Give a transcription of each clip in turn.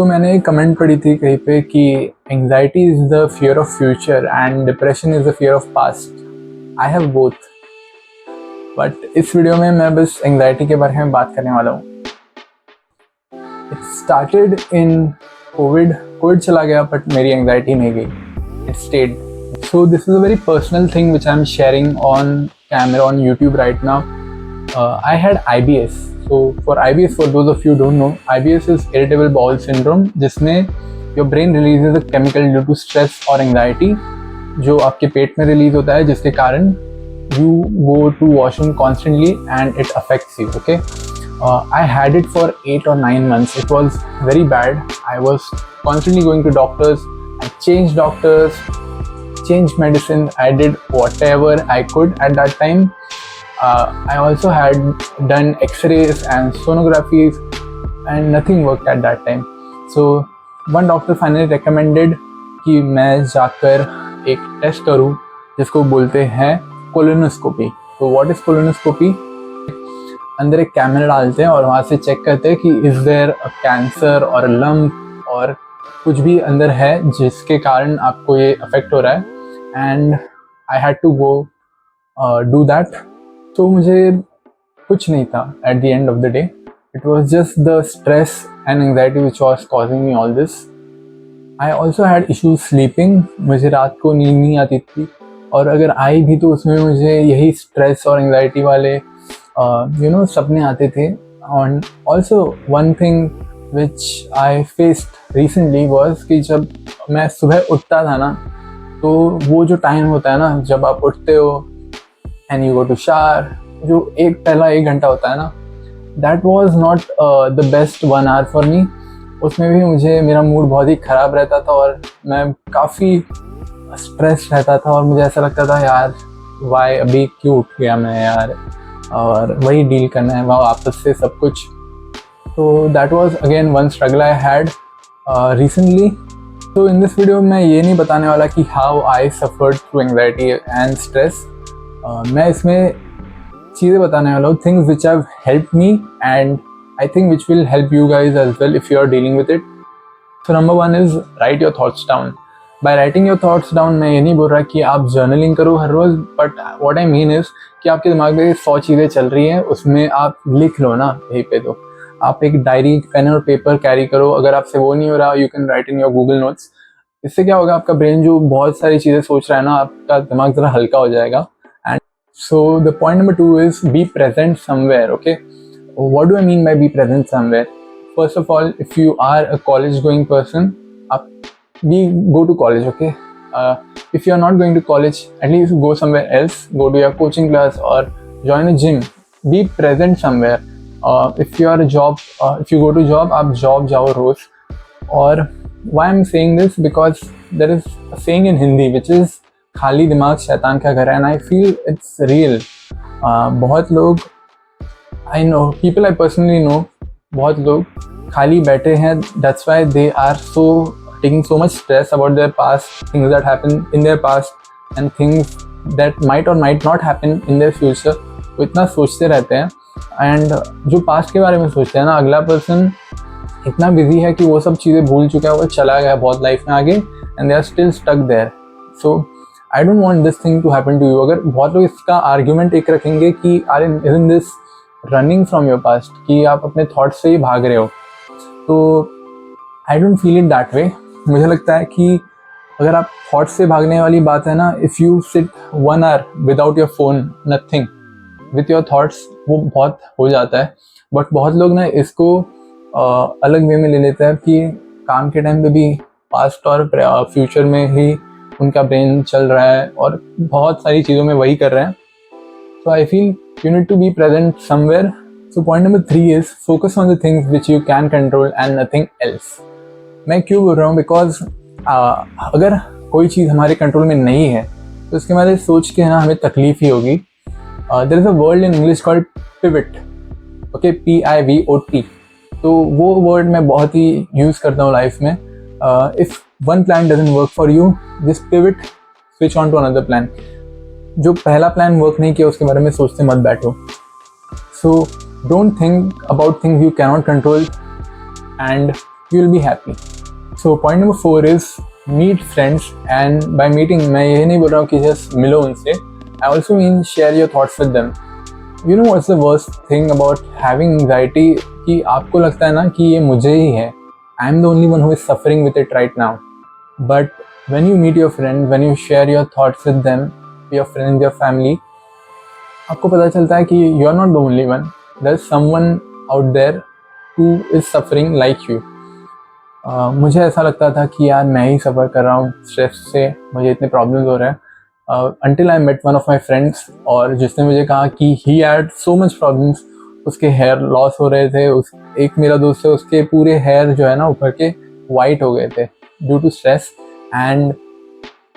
मैंने एक कमेंट पढ़ी थी कहीं पे कि anxiety is the fear of future and depression is the fear of past. I have both, but इस वीडियो में मैं बस एंग्जाइटी के बारे में बात करने वाला हूँ। इट स्टार्टेड इन कोविड चला गया बट मेरी एंग्जाइटी नहीं गई, it stayed. So this is a very personal thing which I am sharing on camera on YouTube right now. I had IBS. So for IBS, for those of you who don't know, IBS is irritable bowel syndrome, जिसमें your brain releases a chemical due to stress or anxiety, जो आपके पेट में release होता है, जिसके कारण you go to washroom constantly and it affects you. Okay, I had it for 8 or 9 months. It was very bad. I was constantly going to doctors. I changed doctors, changed medicine. I did whatever I could at that time. I also had done X-rays and sonographies and nothing worked at that time. So one doctor finally recommended कि मैं जाकर एक test करूँ जिसको बोलते हैं colonoscopy. तो what is colonoscopy? अंदर एक कैमरा डालते हैं और वहाँ से चेक करते हैं कि इज़ देयर अ कैंसर और लम्प और कुछ भी अंदर है जिसके कारण आपको ये अफेक्ट हो रहा है। And I had to go do that. तो मुझे कुछ नहीं था at the end of the day. It was just the stress and anxiety which was causing me all this. I also had issues sleeping. मुझे रात को नींद नहीं आती थी, और अगर आई भी तो उसमें मुझे यही स्ट्रेस और एंग्जाइटी वाले सपने आते थे। And also one thing which I faced recently was कि जब मैं सुबह उठता था ना, तो वो जो टाइम होता है ना जब आप उठते हो and you go to shower, जो पहला 1 घंटा होता है ना, that was not the best 1 hour for me. उसमें भी मेरा मूड बहुत ही ख़राब रहता था और मैं काफ़ी स्ट्रेस रहता था, और मुझे ऐसा लगता था यार वाई अभी क्यों उठ गया मैं यार, और वही डील करना है वापस से सब कुछ। तो that was again one struggle I had recently. तो इन दिस वीडियो मैं ये नहीं बताने वाला कि how I suffered through anxiety and stress. मैं इसमें चीज़ें बताने वाला हूँ, things which have help me and I think which will help you guys as well if you are dealing with it. So number 1 is write your thoughts down. By writing your thoughts down मैं ये नहीं बोल रहा कि आप journaling करो हर रोज़, but what I mean is कि आपके दिमाग में 100 चीज़ें चल रही हैं, उसमें आप लिख लो ना यहीं पे। तो आप एक डायरी, पेन और पेपर कैरी करो। अगर आपसे वो नहीं हो रहा, you can write in your Google notes. इससे क्या होगा, आपका ब्रेन जो बहुत सारी चीज़ें सोच रहा है ना, आपका दिमाग ज़रा हल्का हो जाएगा। So the point number 2 is be present somewhere. Okay, what do I mean by be present somewhere? First of all, if you are a college going person, go to college. Okay, if you are not going to college, at least go somewhere else, go to your coaching class or join a gym. Be present somewhere. If you are a job, if you go to job, आप job जाओ रोज। और why I'm saying this, because there is a saying in Hindi which is खाली दिमाग शैतान का घर है, and I feel it's real. बहुत लोग, I know people I personally know, बहुत लोग खाली बैठे हैं, that's why they are so taking so much stress about their past, things that happen in their past and things that might or might not happen in their future. वो इतना सोचते रहते हैं, एंड जो पास्ट के बारे में सोचते हैं ना, अगला पर्सन इतना बिजी है कि वो सब चीज़ें भूल चुका है, वो चला गया बहुत लाइफ में आगे, and they are still stuck there. So I don't want this thing to happen to you. अगर बहुत लोग इसका आर्ग्यूमेंट एक रखेंगे कि अरे isn't this running from your past, कि आप अपने थॉट्स से ही भाग रहे हो, तो I don't feel it that way. मुझे लगता है कि अगर आप थॉट्स से भागने वाली बात है ना, if you sit 1 our without your phone, nothing, with your thoughts, वो बहुत हो जाता है। बट बहुत लोग ना इसको अलग वे में ले लेते हैं कि काम के टाइम पे भी पास्ट और फ्यूचर में ही उनका ब्रेन चल रहा है और बहुत सारी चीज़ों में वही कर रहे हैं। So I feel you need to be present somewhere. So point number 3 is focus on the things which you can control and nothing else. मैं क्यों बोल रहा हूँ, बिकॉज अगर कोई चीज़ हमारे कंट्रोल में नहीं है तो उसके बारे में सोच के ना हमें तकलीफ ही होगी। There is a word in English called pivot. Okay, PIVOT। तो वो वर्ड मैं बहुत ही यूज़ करता हूँ लाइफ में। If one plan doesn't work for you, just pivot, switch on to another plan. जो पहला प्लान वर्क नहीं किया उसके बारे में सोचते मत बैठो। So don't think about things you cannot control and you will be happy. So point number 4 is meet friends, and by meeting मैं ये नहीं बोल रहा हूँ कि just मिलो उनसे, I also mean share your thoughts with them. You know what's the worst thing about having anxiety कि आपको लगता है ना कि ये मुझे ही है, I am the only one who is suffering with it right now. But when you meet your friend, when you share your thoughts with them, your friends, your family, आपको पता चलता है कि you are not the only one. There is someone out there who is suffering like you. मुझे ऐसा लगता था कि यार मैं ही सफ़र कर रहा हूँ स्ट्रेस से, मुझे इतने प्रॉब्लम्स हो रहे हैं, until I met one of my friends, और जिसने मुझे कहा कि he had so much problems, उसके हेयर लॉस हो रहे थे, एक मेरा दोस्त है उसके पूरे हेयर जो है ना ऊपर के वाइट हो गए थे due to stress, and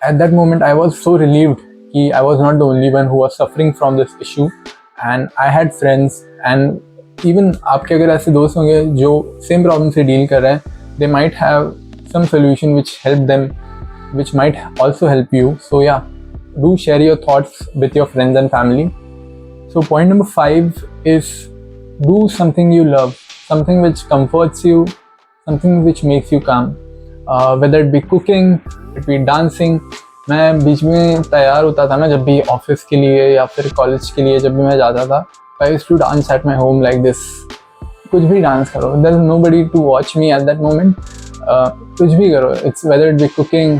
at that moment I was so relieved कि I was not the only one who was suffering from this issue, and I had friends, and even आपके अगर ऐसे दोस्त होंगे जो सेम प्रॉब्लम से deal कर रहे हैं, they might have some solution which help them, which might also help you. So yeah, do share your thoughts with your friends and family. So point number 5 is do something you love, something which comforts you, something which makes you calm, whether it be cooking, it be dancing. मैं बीच में तैयार होता था ना जब भी office के लिए या फिर कॉलेज के लिए जब भी मैं जाता था, I used to dance at my home like this. कुछ भी डांस करो, there is nobody to watch me at that moment. कुछ भी करो, it's whether it be cooking,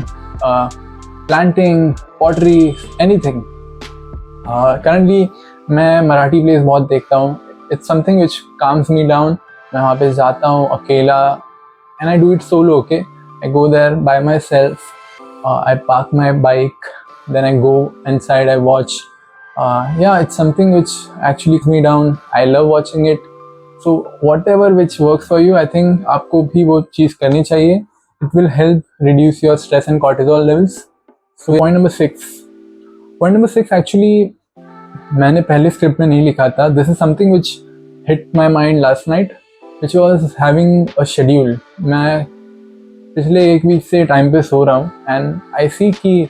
planting, pottery, anything. Currently मैं मराठी plays बहुत देखता हूँ. It's something which calms me down. मैं वहाँ पे जाता हूँ अकेला, and I do it solo. Okay, I go there by myself. I park my bike, then I go inside. I watch. Yeah, it's something which actually calms me down. I love watching it. So whatever which works for you, I think आपको भी वो चीज़ करनी चाहिए. It will help reduce your stress and cortisol levels. So point number 6. Point number 6 actually मैंने पहले script में नहीं लिखा था. This is something which hit my mind last night, which was having a schedule. मैं पिछले एक वीक से टाइम पे सो रहा हूँ, and I see कि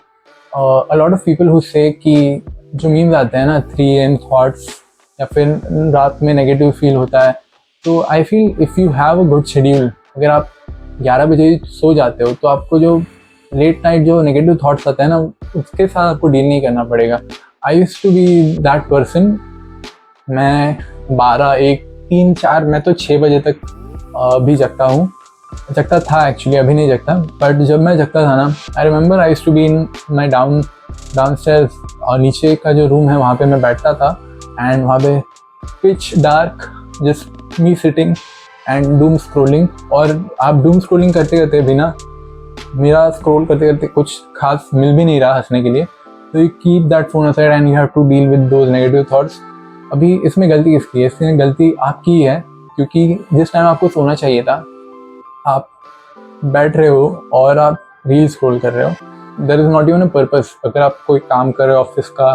a lot of people who say कि जो मीम्स आते हैं ना 3 AM thoughts या फिर रात में नेगेटिव फील होता है, तो I feel if you have a good schedule, अगर आप 11 बजे सो जाते हो तो आपको जो लेट नाइट जो नेगेटिव थॉट्स आते हैं ना उसके साथ आपको डील नहीं करना पड़ेगा. I used to be that person. मैं 12, 1, 3, 4, मैं तो 6 बजे तक भी जगता था एक्चुअली, अभी नहीं जगता, बट जब मैं जगता था ना, I remember I used to be in my downstairs, और नीचे का जो रूम है वहाँ पे मैं बैठता था, एंड वहाँ पे pitch dark, just me sitting and Doom scrolling. और आप डूम स्क्रोलिंग करते करते भी ना, मेरा स्क्रोल करते करते कुछ खास मिल भी नहीं रहा हंसने के लिए, तो you keep that phone aside and you have to deal with those negative thoughts. अभी इसमें गलती किसकी है? इसमें गलती आपकी ही है, क्योंकि जिस टाइम आपको सोना चाहिए था आप बैठ रहे हो और आप रील स्क्रॉल कर रहे हो. There is not even a purpose. अगर आप कोई काम कर रहे हो ऑफिस का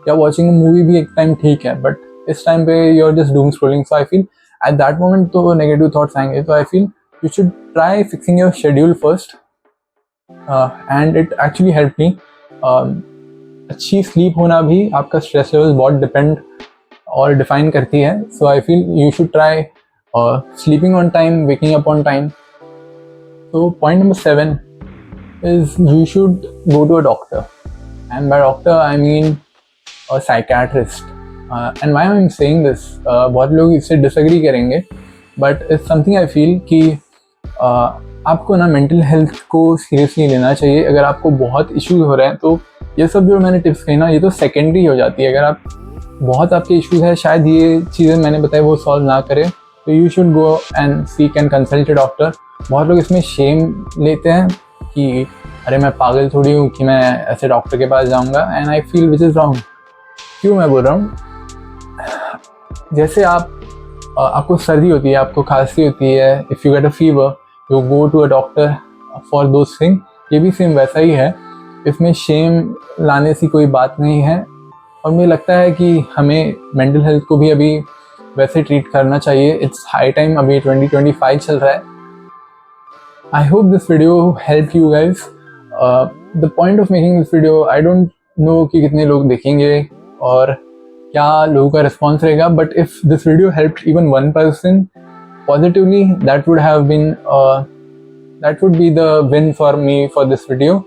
या वॉचिंग मूवी भी एक टाइम ठीक है, बट इस टाइम पे you are just doom scrolling. So I feel at that moment तो नेगेटिव थॉट्स आएंगे. तो I feel you should try fixing your schedule first, and it actually help me. अच्छी स्लीप होना भी आपका स्ट्रेस लेवल बहुत depend और define करती है. So I feel you should try sleeping on time, waking up on time. So point number 7 is you should go to a doctor, and by doctor I mean a psychiatrist. And why I'm saying this, बहुत लोग इससे disagree करेंगे, but it's something I feel कि आपको ना mental health को seriously लेना चाहिए. अगर आपको बहुत इश्यूज हो रहे हैं तो ये सब जो मैंने टिप्स कही ना, ये तो सेकेंडरी हो जाती है. अगर आप बहुत आपके इश्यूज है, शायद ये चीज़ें मैंने बताई वो सॉल्व ना करें, तो you should go and seek and consult a doctor. बहुत लोग इसमें शेम लेते हैं कि अरे मैं पागल थोड़ी हूँ कि मैं ऐसे डॉक्टर के पास जाऊँगा, and I feel which is wrong. क्यों मैं बोल रहा हूँ? जैसे आपको सर्दी होती है, आपको खांसी होती है, if you get a fever you go to a doctor for those thing. ये भी सेम वैसा ही है. इसमें शेम लाने सी कोई बात नहीं है, और मुझे लगता है कि हमें मेंटल हेल्थ को भी अभी वैसे ट्रीट करना चाहिए. It's high time. अभी 2025 चल रहा है. I hope this video helped you guys. The point of making this video, I don't know कि कितने लोग देखेंगे और क्या लोगों का रिस्पॉन्स रहेगा, but if this video helped even one person positively, that would have been that would be the win for me for this video.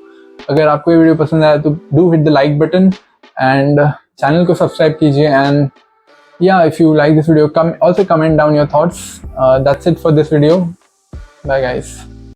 अगर आपको ये वीडियो पसंद आया तो do hit the like button and channel को subscribe कीजिए. And yeah, if you like this video, also comment down your thoughts. That's it for this video. Bye guys.